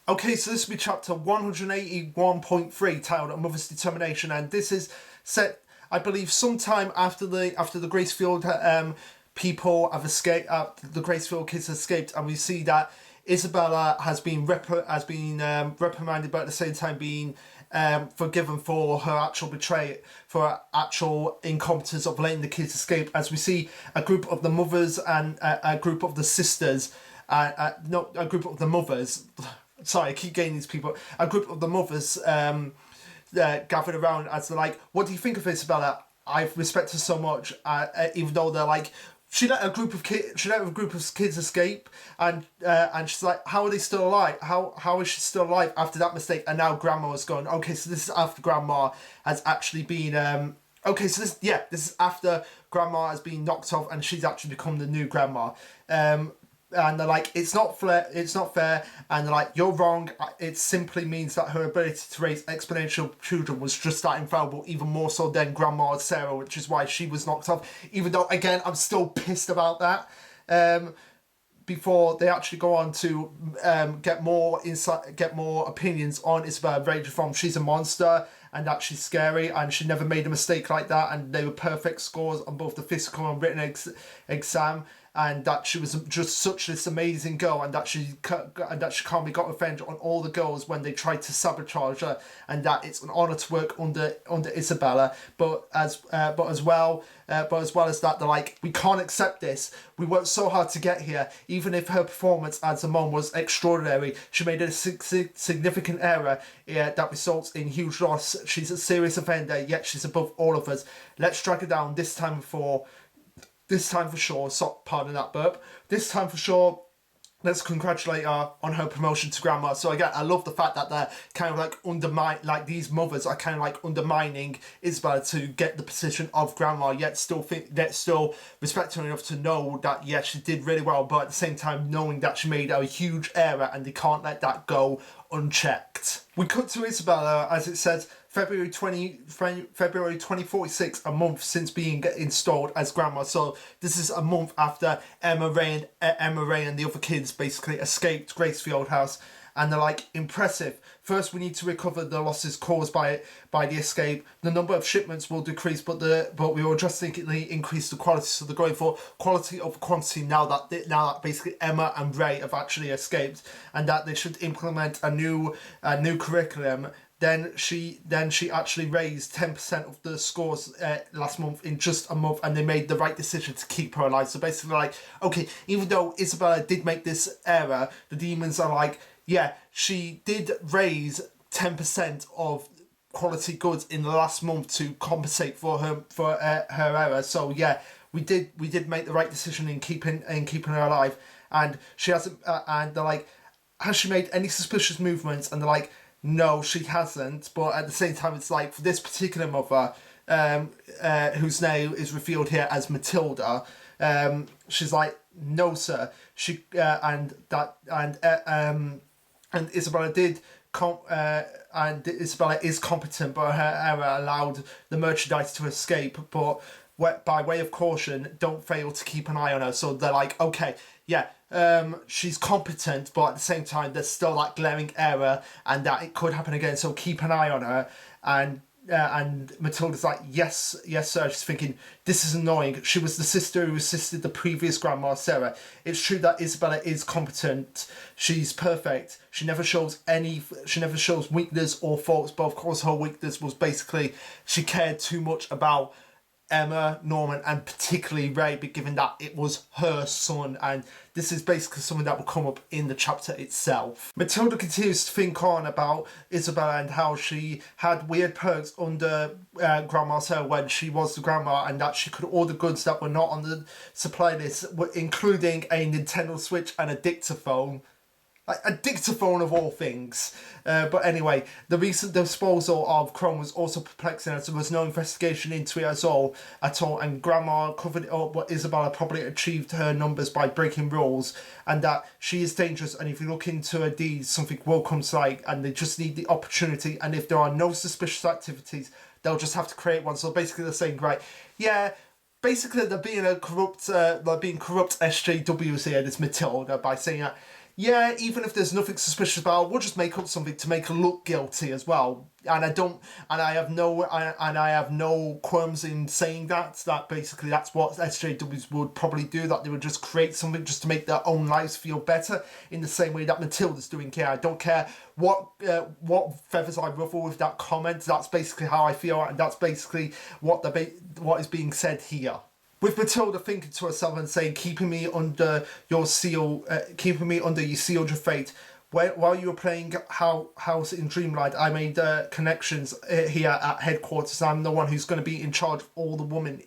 Okay, so this will be chapter 181.3, titled A Mother's Determination, and this is set, I believe, sometime after the Gracefield people have escaped, the Gracefield kids escaped, and we see that Isabella has been reprimanded, but at the same time being forgiven for her actual betrayal, for her actual incompetence of letting the kids escape. As we see a group of the mothers and a group of the sisters, not a group of the mothers. Sorry, I keep getting these people. A group of the mothers gathered around as they're like, "What do you think of Isabella? I've respected her so much." Even though they're like, she let a group of kids escape, and she's like, "How are they still alive? How is she still alive after that mistake?" And now Grandma has gone. Okay, so this is after Grandma has actually been. Okay, so this is after Grandma has been knocked off, and she's actually become the new Grandma. And they're like, it's not fair, and they're like, you're wrong. It simply means that her ability to raise exponential children was just that infallible, even more so than Grandma Sarah, which is why she was knocked off. Even though, again, I'm still pissed about that. Before they actually go on to get more insight, get more opinions on Isabella, ranging from she's a monster and that she's scary and she never made a mistake like that, and they were perfect scores on both the physical and written exam, and that she was just such this amazing girl, and that she calmly got revenge on all the girls when they tried to sabotage her, and that it's an honour to work under Isabella. But as well as that, they're like, we can't accept this. We worked so hard to get here. Even if her performance as a mom was extraordinary, she made a significant error that results in huge loss. She's a serious offender, yet she's above all of us. Let's drag her down this time for sure. So, pardon that burp. This time for sure. Let's congratulate her on her promotion to Grandma. So again, I love the fact that they're kind of like these mothers are kind of like undermining Isabella to get the position of Grandma, yet still respect her enough to know that yes, she did really well, but at the same time knowing that she made a huge error and they can't let that go unchecked. We cut to Isabella, as it says, February 2046, a month since being installed as Grandma. So this is a month after Emma Ray and the other kids basically escaped Gracefield House, and they're like, impressive. First, we need to recover the losses caused by the escape. The number of shipments will decrease, but we will drastically increase the quality. So they're going for quality over quantity now that basically Emma and Ray have actually escaped, and that they should implement a new curriculum. Then she actually raised 10% of the scores last month in just a month, and they made the right decision to keep her alive. So basically, like, okay, even though Isabella did make this error, the demons are like, yeah, she did raise 10% of quality goods in the last month to compensate for her error. So yeah, we did make the right decision in keeping her alive. And she hasn't. And they're like, has she made any suspicious movements? And they're like, no, she hasn't. But at the same time, it's like, for this particular mother, whose name is revealed here as Matilda, she's like, no, sir. And Isabella Isabella is competent, but her error allowed the merchandise to escape. But by way of caution, don't fail to keep an eye on her. So they're like, okay, yeah, she's competent, but at the same time, there's still that glaring error, and that it could happen again. So keep an eye on her. And Matilda's like, yes, sir. She's thinking, this is annoying. She was the sister who assisted the previous Grandma Sarah. It's true that Isabella is competent. She's perfect. She never shows weakness or faults. But of course, her weakness was basically she cared too much about Emma, Norman, and particularly Ray, but given that it was her son, and this is basically something that will come up in the chapter itself. Matilda continues to think on about Isabella and how she had weird perks under Grandma Sarah when she was the grandma, and that she could order goods that were not on the supply list, including a Nintendo Switch and a dictaphone. Like a dictaphone of all things. But anyway, the recent disposal of Chrome was also perplexing, as there was no investigation into it at all, and Grandma covered it up, but Isabella probably achieved her numbers by breaking rules, and that she is dangerous, and if you look into her deeds, something will come to light, and they just need the opportunity, and if there are no suspicious activities, they'll just have to create one. So basically they're saying, right, yeah, basically they're being corrupt SJWs here, this Matilda, by saying that, yeah, even if there's nothing suspicious about it, we'll just make up something to make her look guilty as well. And I don't, and I have no qualms in saying that. That basically that's what SJWs would probably do. That they would just create something just to make their own lives feel better. In the same way that Matilda's doing here. I don't care what feathers I ruffle with that comment. That's basically how I feel, and that's basically what is being said here. With Matilda thinking to herself and saying, keeping me under your you sealed your fate. While you were playing House in Dreamlight, I made connections here at headquarters. I'm the one who's going to be in charge of all the women.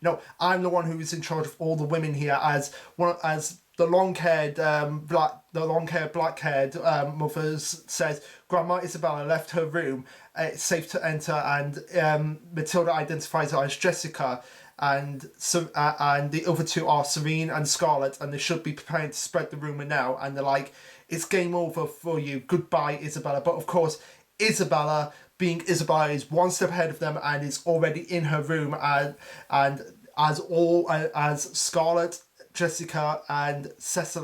No, I'm the one who is in charge of all the women here as the long-haired, black-haired mothers says. Grandma Isabella left her room. It's safe to enter, and Matilda identifies her as Jessica. And the other two are Serene and Scarlet, and they should be preparing to spread the rumour now. And they're like, it's game over for you. Goodbye, Isabella. But of course, Isabella, being Isabella, is one step ahead of them and is already in her room. And as Scarlet, Jessica, and Sienna,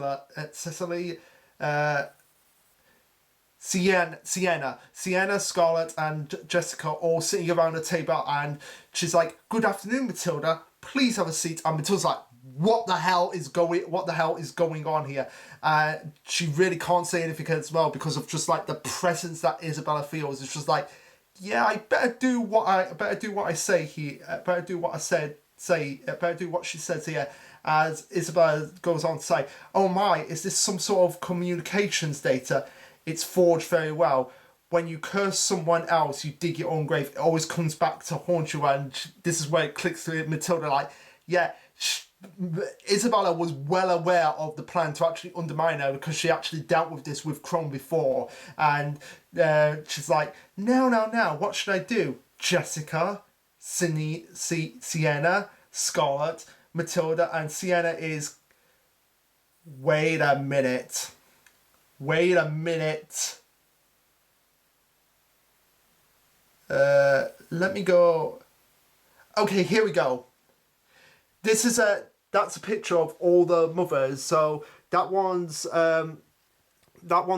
Scarlett, and Jessica all sitting around a table, and she's like, "Good afternoon, Matilda. Please have a seat." And Matilda's like, "What the hell is going on here?" She really can't say anything as well because of just like the presence that Isabella feels. It's just like, yeah, I better do what I say here. Better do what she says here. As Isabella goes on to say, "Oh my, is this some sort of communications data? It's forged very well. When you curse someone else, you dig your own grave. It always comes back to haunt you." And this is where it clicks to Matilda, like, yeah, Isabella was well aware of the plan to actually undermine her because she actually dealt with this with Crone before. And she's like, now, what should I do? Jessica, Sienna, Scarlett, Matilda, and Sienna is... Wait a minute. Let me go. Okay, here we go. That's a picture of all the mothers. So that one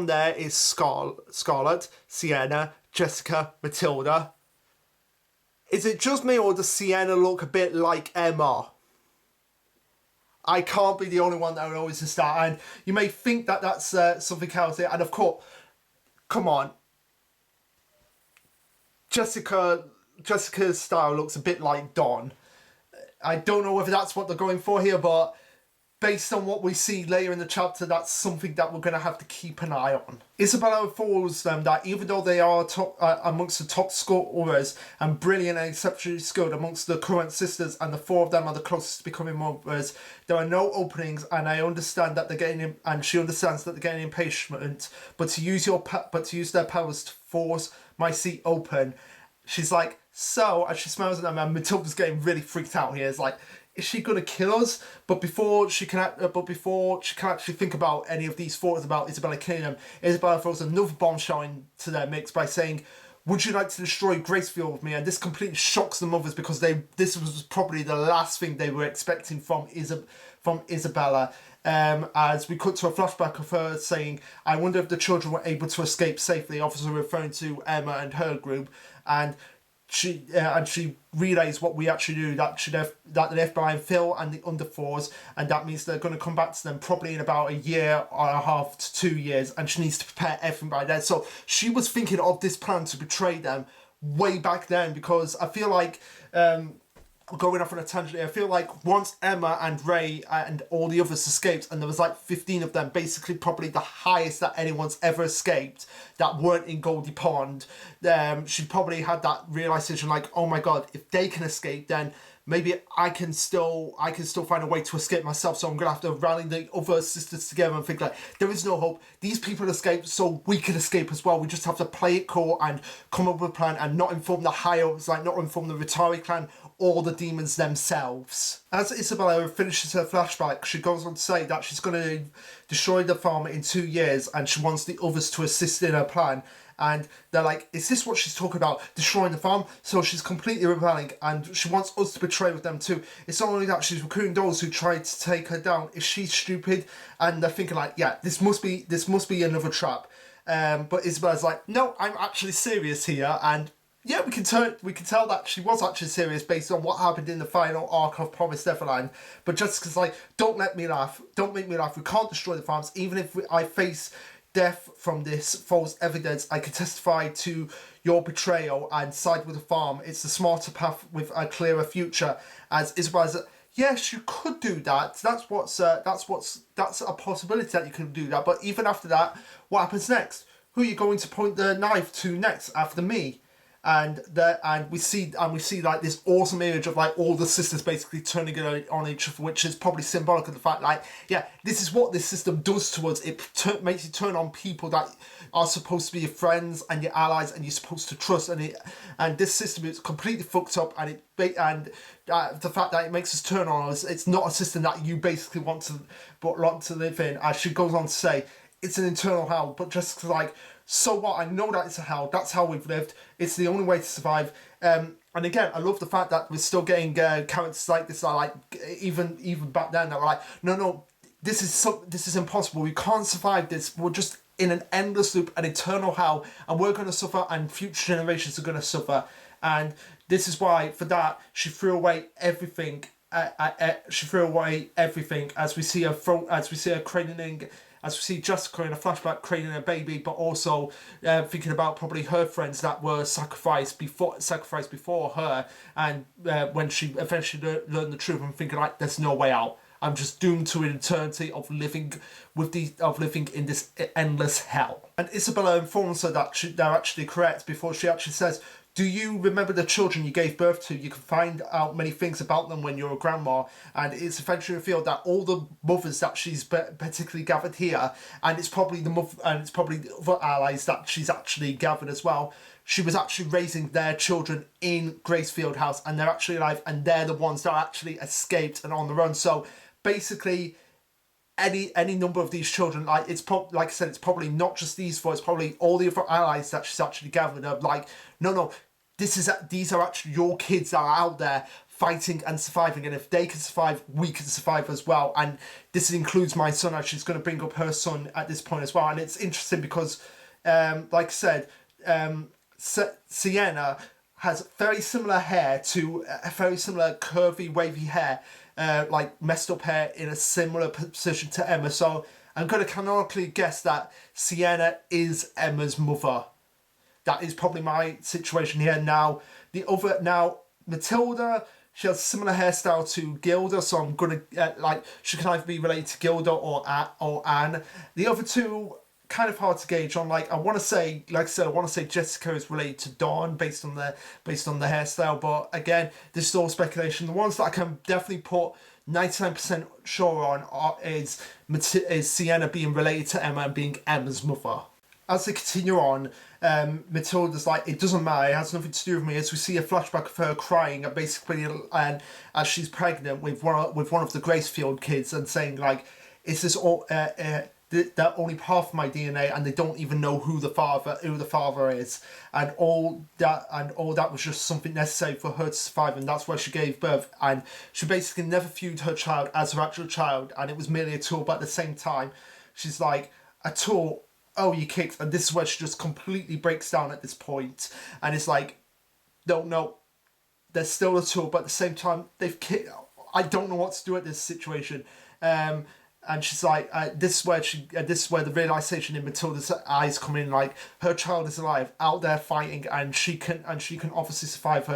there is Scarlett, Sienna, Jessica, Matilda. Is it just me, or does Sienna look a bit like Emma? I can't be the only one that would always start. And you may think that that's something else there. And of course, come on. Jessica's style looks a bit like Dawn. I don't know whether that's what they're going for here, but based on what we see later in the chapter, that's something that we're going to have to keep an eye on. Isabella informs them that even though they are amongst the top scorers and brilliant and exceptionally skilled amongst the current sisters, and the four of them are the closest to becoming mothers, there are no openings, and I understand that they're getting, and she understands that they're getting impatient. But to use their powers to force my seat open, she's like, so, as she smiles at them, and Matilda's getting really freaked out here. It's like, is she gonna kill us? But before she can actually think about any of these thoughts about Isabella killing them, Isabella throws another bombshell into their mix by saying, "Would you like to destroy Gracefield with me?" And this completely shocks the mothers because this was probably the last thing they were expecting from Isabella. As we cut to a flashback of her saying, "I wonder if the children were able to escape safely," obviously referring to Emma and her group, and she relays what we actually knew, that they left behind Phil and the Underfours, and that means they're going to come back to them probably in about a year or a half to 2 years, and she needs to prepare everything by then. So she was thinking of this plan to betray them way back then, because I feel like, going off on a tangent here, I feel like once Emma and Ray and all the others escaped, and there was like 15 of them, basically probably the highest that anyone's ever escaped that weren't in Goldie Pond, she probably had that realization like, oh my god, if they can escape, then maybe I can still find a way to escape myself. So I'm gonna have to rally the other sisters together and think like, there is no hope. These people escaped, so we can escape as well. We just have to play it cool and come up with a plan and not inform the higher ups, like not inform the Ratari clan or the demons themselves. As Isabella finishes her flashback, she goes on to say that she's going to destroy the farm in 2 years and she wants the others to assist in her plan. And they're like, is this what she's talking about? Destroying the farm? So she's completely rebelling and she wants us to betray with them too. It's not only that, she's recruiting those who tried to take her down. Is she stupid? And they're thinking like, yeah, this must be another trap. But Isabella's like, no, I'm actually serious here. And yeah, we can tell that she was actually serious based on what happened in the final arc of Promised Neverland. But Jessica's like, don't let me laugh. Don't make me laugh. We can't destroy the farms. Even if I face death from this false evidence, I can testify to your betrayal and side with the farm. It's the smarter path with a clearer future. As Isabella's like, yes, you could do that. That's a possibility that you can do that. But even after that, what happens next? Who are you going to point the knife to next after me? And we see like this awesome image of like all the sisters basically turning it on each other, which is probably symbolic of the fact like, yeah, this is what this system does to us. It makes you turn on people that are supposed to be your friends and your allies and you're supposed to trust. And this system is completely fucked up. And the fact that it makes us turn on us, it's not a system that you basically want to live in. As she goes on to say, it's an internal hell. But just like, so what? I know that it's a hell. That's how we've lived. It's the only way to survive. And again, I love the fact that we're still getting characters like this. Are like even back then, that were like, no, this is impossible. We can't survive this. We're just in an endless loop, an eternal hell, and we're going to suffer, and future generations are going to suffer. And this is why, for that, she threw away everything. She threw away everything as we see her cradling. As we see Jessica in a flashback cradling a baby, but also thinking about probably her friends that were sacrificed before her, and when she eventually learned the truth, and thinking like, there's no way out. I'm just doomed to an eternity of living in this endless hell. And Isabella informs her that they're actually correct before she actually says, do you remember the children you gave birth to? You can find out many things about them when you're a grandma. And it's eventually revealed that all the mothers that she's particularly gathered here, and it's probably the other allies that she's actually gathered as well, she was actually raising their children in Gracefield House, and they're actually alive, and they're the ones that actually escaped and on the run. So basically, any number of these children, like like I said, it's probably not just these four, it's probably all the other allies that she's actually gathered up. Like, no, these are actually your kids that are out there fighting and surviving, and if they can survive, we can survive as well. And this includes my son, and she's going to bring up her son at this point as well. And it's interesting because, like I said, Sienna has very similar hair to a very similar curvy, wavy hair. Like messed up hair in a similar position to Emma, so I'm going to canonically guess that Sienna is Emma's mother. That is probably my situation here. Now Matilda, she has a similar hairstyle to Gilda, so I'm going to she can either be related to Gilda or Anne. The other two, kind of hard to gauge on. Like I want to say Jessica is related to Dawn based on the hairstyle, but again, this is all speculation. The ones that I can definitely put 99% sure on is Sienna being related to Emma and being Emma's mother. As they continue on, Matilda's like, it doesn't matter, it has nothing to do with me, as we see a flashback of her crying and basically as she's pregnant with one of the Gracefield kids, and saying like, is this all they're only half of my DNA, and they don't even know who the father is, and all that was just something necessary for her to survive, and that's why she gave birth. And she basically never viewed her child as her actual child, and it was merely a tool. But at the same time, she's like, a tool, oh, you kicked. And this is where she just completely breaks down at this point, and it's like, no, they're still a tool, but at the same time, they've kicked. I don't know what to do at this situation. And she's like, this is where the realization in Matilda's eyes come in. Like, her child is alive, out there fighting, and she can obviously survive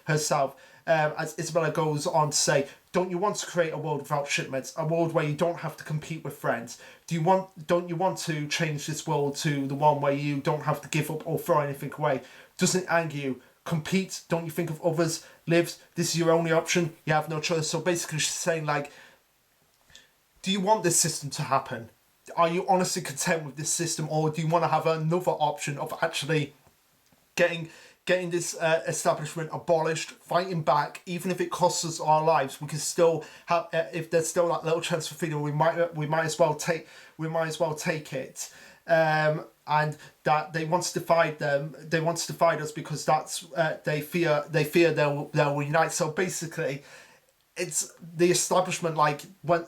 herself. As Isabella goes on to say, don't you want to create a world without shipments, a world where you don't have to compete with friends? Don't you want to change this world to the one where you don't have to give up or throw anything away? Doesn't it anger you? Compete? Don't you think of others? Lives? This is your only option. You have no choice. So basically, she's saying like, do you want this system to happen? Are you honestly content with this system, or do you want to have another option of actually getting getting this establishment abolished, fighting back, even if it costs us our lives. We can still have, if there's still that little chance for freedom, we might as well take it. And that they want to divide them. They want to divide us because that's they fear they'll unite. So basically, it's the establishment, like when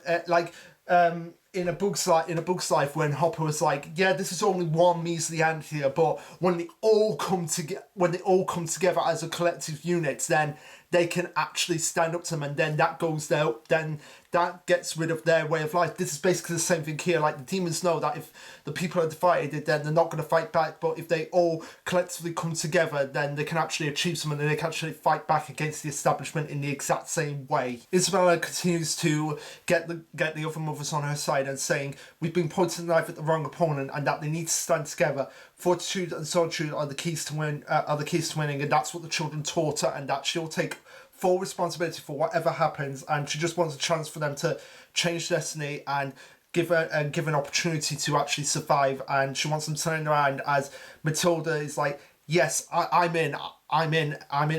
in a book's life, when Hopper was like, yeah, this is only one measly ant here, but when they all come together as a collective unit, then they can actually stand up to them, and then that gets rid of their way of life. This is basically the same thing here. Like, the demons know that if the people are divided, then they're not going to fight back, but if they all collectively come together, then they can actually achieve something, and they can actually fight back against the establishment in the exact same way. Isabella continues to get the other mothers on her side and saying, we've been pointing the knife at the wrong opponent, and that they need to stand together. Fortitude and solitude are the keys to winning, and that's what the children taught her, and that she'll take full responsibility for whatever happens, and she just wants a chance for them to change destiny and give an opportunity to actually survive. And she wants them turning around as Matilda is like, yes, I'm in,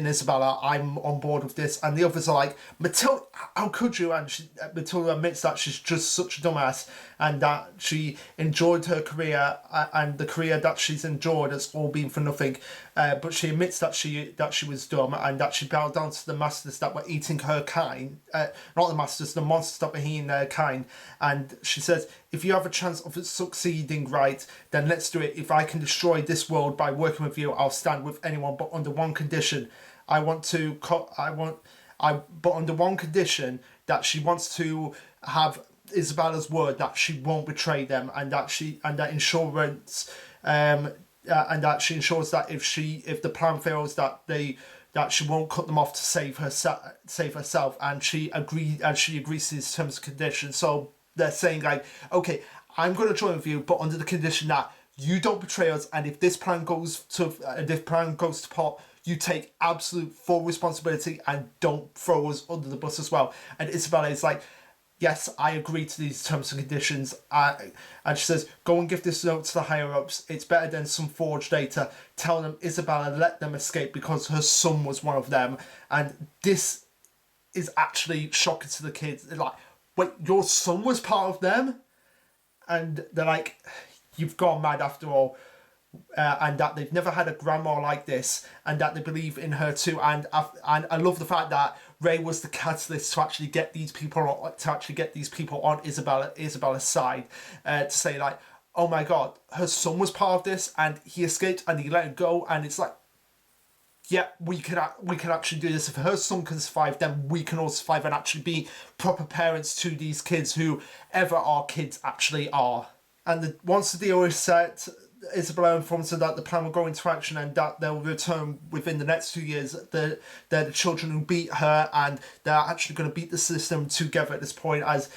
Isabella, I'm on board with this. And the others are like, Matilda, how could you? And Matilda admits that she's just such a dumbass, and that she enjoyed her career, and the career that she's enjoyed has all been for nothing. But she admits that she was dumb, and that she bowed down to the masters that were eating her kind. Not the masters, the monsters that were eating their kind. And she says, if you have a chance of succeeding right, then let's do it. If I can destroy this world by working with you, I'll stand with anyone, but under one condition. But under one condition, that she wants to have Isabella's word that she won't betray them, and that she ensures that if the plan fails, that she won't cut them off to save herself, and she agrees to these terms and conditions. So they're saying, like, okay, I'm going to join with you, but under the condition that you don't betray us, and if this plan goes to pot, you take absolute full responsibility and don't throw us under the bus as well. And Isabella is like, yes, I agree to these terms and conditions. And she says, go and give this note to the higher-ups. It's better than some forged data. Tell them Isabella let them escape because her son was one of them. And this is actually shocking to the kids. They're like, wait, your son was part of them? And they're like, you've gone mad after all. And that they've never had a grandma like this, and that they believe in her too. And I love the fact that Ray was the catalyst to actually get these people on Isabella's side, to say, like, oh my god, her son was part of this, and he escaped, and he let him go. And it's like, yeah, we can actually do this. If her son can survive, then we can all survive and actually be proper parents to these kids, whoever our kids actually are. And once the deal is set, Isabella informs her that the plan will go into action, and that they'll return within the next 2 years. They're the children who beat her, and they're actually going to beat the system together at this point, as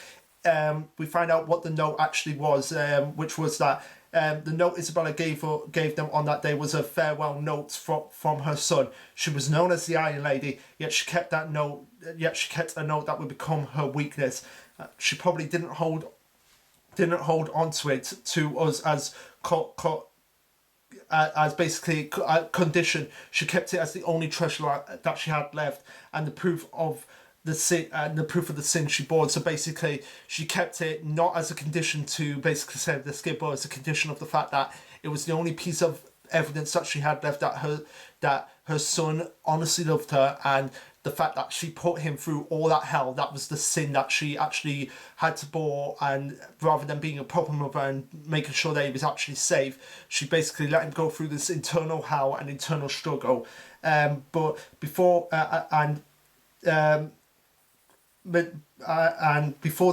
we find out what the note actually was, which was that the note Isabella gave them on that day was a farewell note from her son. She was known as the Iron Lady, yet she kept a note that would become her weakness. She probably didn't hold onto it to us as basically a condition. She kept it as the only treasure that she had left, and the proof of the sin she bore. So basically, she kept it not as a condition to basically save the skid, but as a condition of the fact that it was the only piece of evidence that she had left that her son honestly loved her, and the fact that she put him through all that hell, that was the sin that she actually had to bore. And rather than being a proper mother and making sure that he was actually safe, she basically let him go through this internal hell and internal struggle. But before they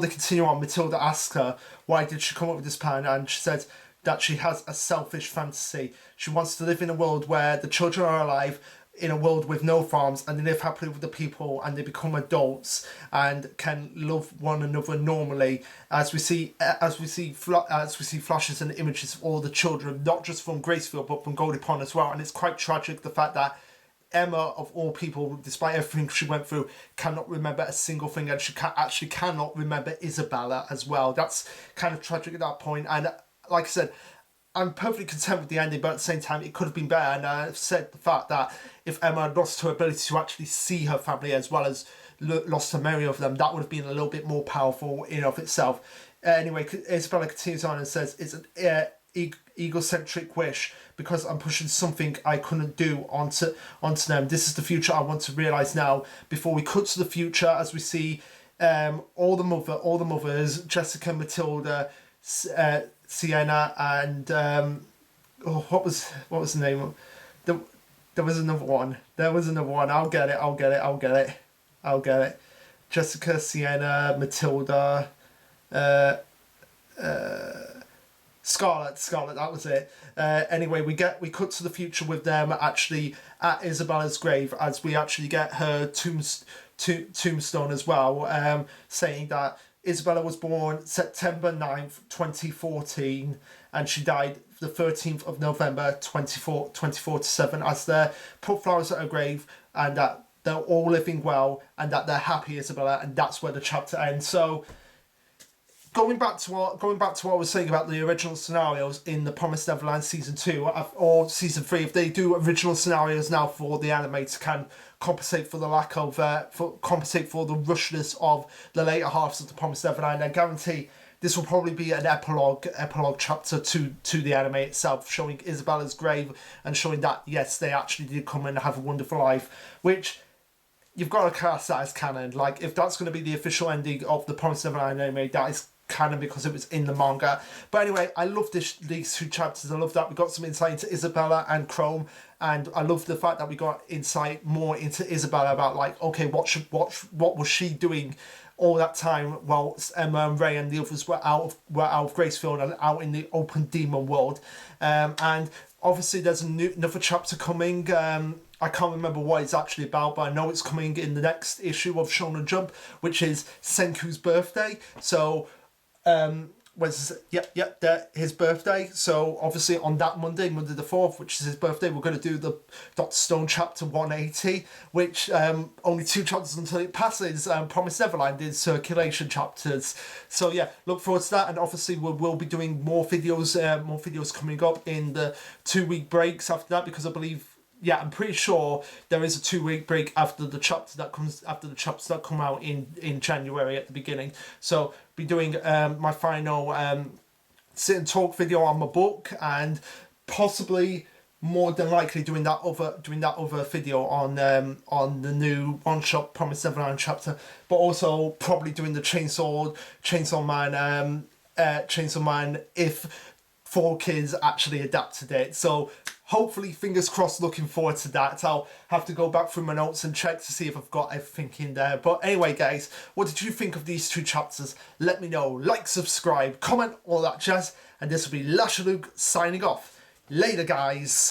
continue on, Matilda asks her why did she come up with this plan, and she says that she has a selfish fantasy. She wants to live in a world where the children are alive, in a world with no farms, and they live happily with the people, and they become adults and can love one another normally. As we see flashes and images of all the children, not just from Gracefield but from Goldie Pond as well. And it's quite tragic, the fact that Emma, of all people, despite everything she went through, cannot remember a single thing, and she cannot remember Isabella as well. That's kind of tragic at that point. And like I said, I'm perfectly content with the ending, but at the same time, it could have been better. And I've said the fact that if Emma had lost her ability to actually see her family as well as lost her memory of them, that would have been a little bit more powerful in and of itself. Anyway, Isabella continues on and says, it's an egocentric wish because I'm pushing something I couldn't do onto them. This is the future I want to realise now. Before we cut to the future, as we see all the mothers, Jessica, Matilda, Sienna, and what was the name of? There was another one. I'll get it. Jessica, Sienna, Matilda, Scarlet, that was it. Anyway, we cut to the future with them actually at Isabella's grave, as we actually get her tombstone as well, saying that Isabella was born September 9th, 2014, and she died the 13th of November 2047, as they put flowers at her grave, and that they're all living well, and that they're happy, Isabella, and that's where the chapter ends. So, going back to what I was saying about the original scenarios in the Promised Neverland season 2 or season 3, if they do original scenarios now for the anime to kind of compensate for the lack of compensate for the rushness of the later halves of the Promised Neverland, I guarantee this will probably be an epilogue chapter to the anime itself, showing Isabella's grave and showing that yes, they actually did come and have a wonderful life, which you've got to cast that as canon. Like, if that's going to be the official ending of the Promised Neverland anime, that is canon because it was in the manga. But anyway, I love these 2 chapters. I love that we got some insight into Isabella and Chrome, and I love the fact that we got insight more into Isabella about, like, okay, what was she doing all that time while Emma and Ray and the others were out of Gracefield and out in the open demon world. And obviously there's another chapter coming. I can't remember what it's actually about, but I know it's coming in the next issue of Shonen Jump, which is Senku's birthday. So his birthday. So obviously on that Monday the 4th, which is his birthday, we're going to do the Dr. Stone chapter 180, which only 2 chapters until it passes Promised Neverland in circulation chapters. So yeah, look forward to that, and obviously we'll be doing more videos coming up in the 2-week breaks after that, because I believe, yeah, I'm pretty sure there is a 2-week break after the chapters that come out in January at the beginning. So be doing my final sit and talk video on my book, and possibly more than likely doing that other video on the new one-shot Promised Neverland chapter, but also probably doing the Chainsaw Man if 4Kids actually adapted it. So hopefully, fingers crossed, looking forward to that. I'll have to go back through my notes and check to see if I've got everything in there. But anyway, guys, what did you think of these 2 chapters? Let me know. Like, subscribe, comment, all that jazz. And this will be Lashaluk signing off. Later, guys.